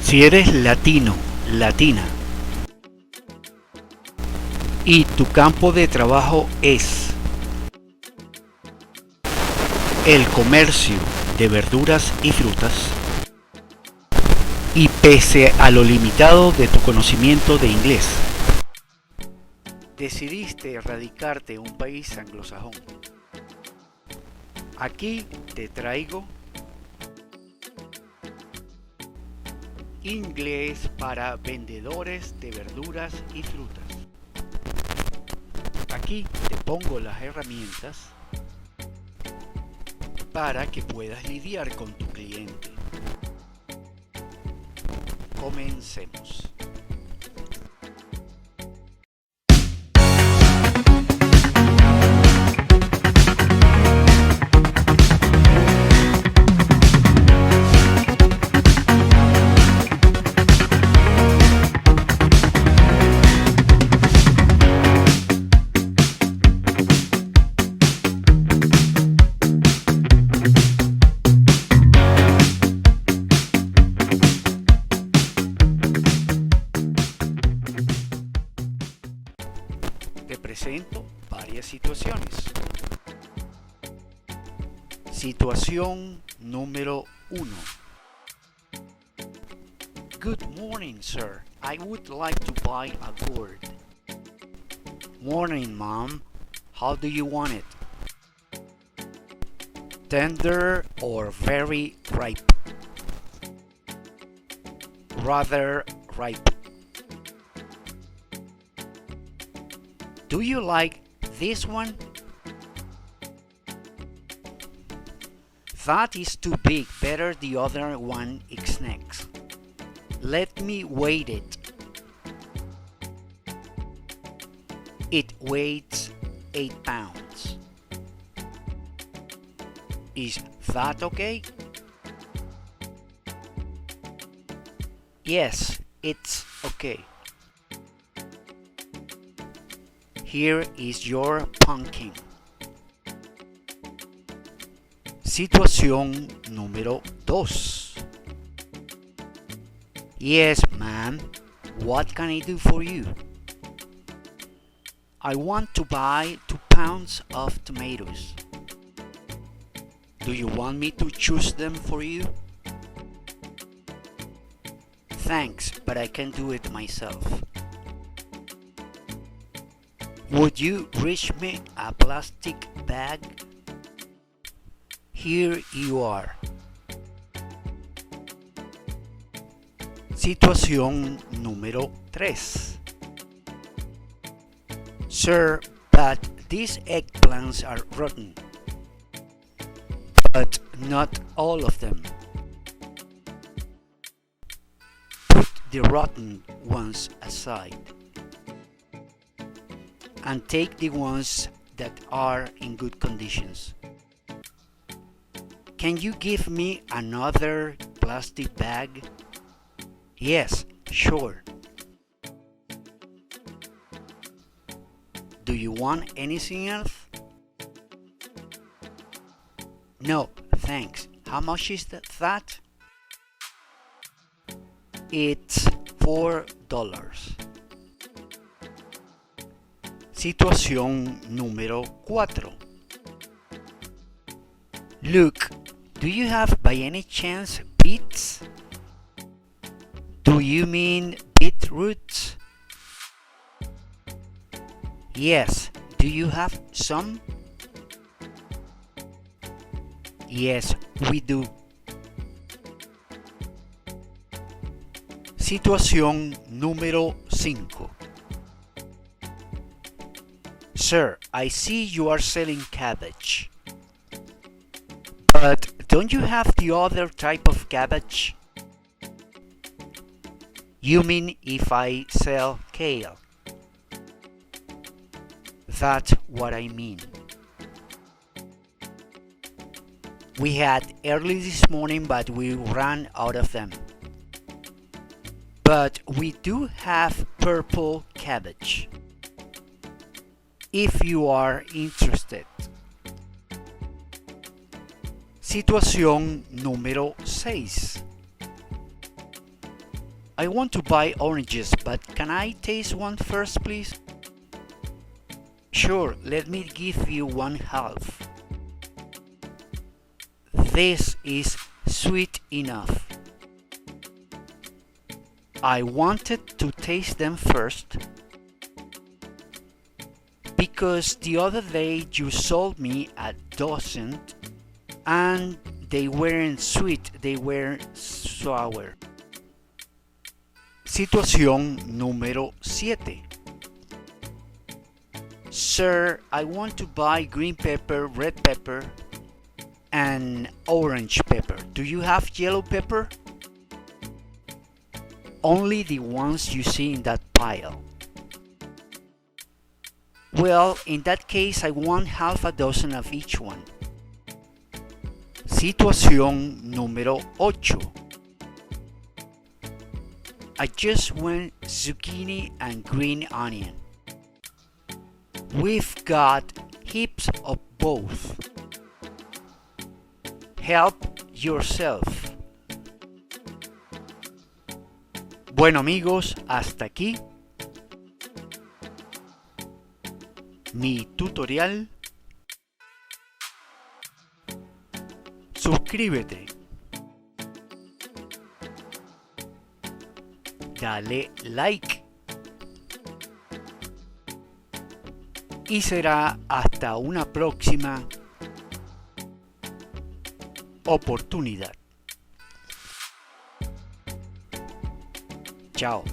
Si eres latino, latina, y tu campo de trabajo es el comercio de verduras y frutas, y pese a lo limitado de tu conocimiento de inglés, decidiste radicarte en un país anglosajón, aquí te traigo Inglés para vendedores de verduras y frutas. Aquí te pongo las herramientas para que puedas lidiar con tu cliente. Comencemos. Te presento varias situaciones. Situación número 1. Good morning, sir. I would like to buy a gourd. Morning, mom. How do you want it? Tender or very ripe? Rather ripe. Do you like this one? That is too big, better the other one is next. Let me weigh it. It weighs 8 pounds. Is that okay? Yes, it's okay. Here is your pumpkin. Situación número 2. Yes, ma'am. What can I do for you? I want to buy 2 pounds of tomatoes. Do you want me to choose them for you? Thanks, but I can do it myself. Would you reach me a plastic bag? Here you are. Situación número 3. Sir, but these eggplants are rotten. But not all of them. Put the rotten ones aside and take the ones that are in good conditions. Can you give me another plastic bag? Yes, sure. Do you want anything else? No, thanks. How much is that? It's $4. Situación número 4. Look, do you have by any chance beets? Do you mean beetroots? Yes, do you have some? Yes, we do. Situación número 5. Sir, I see you are selling cabbage. But don't you have the other type of cabbage? You mean if I sell kale? That's what I mean. We had early this morning, but we ran out of them. But we do have purple cabbage, if you are interested. Situación número 6. I want to buy oranges, but can I taste one first, please? Sure, let me give you one half. This is sweet enough. I wanted to taste them first because the other day you sold me a dozen and they weren't sweet, they were sour. Situación número 7. Sir, I want to buy green pepper, red pepper, and orange pepper. Do you have yellow pepper? Only the ones you see in that pile. Well, in that case, I want half a dozen of each one. Situación número 8. I just want zucchini and green onion. We've got heaps of both. Help yourself. Bueno amigos, hasta aquí mi tutorial. Suscríbete. Dale like. Y será hasta una próxima oportunidad. Chao.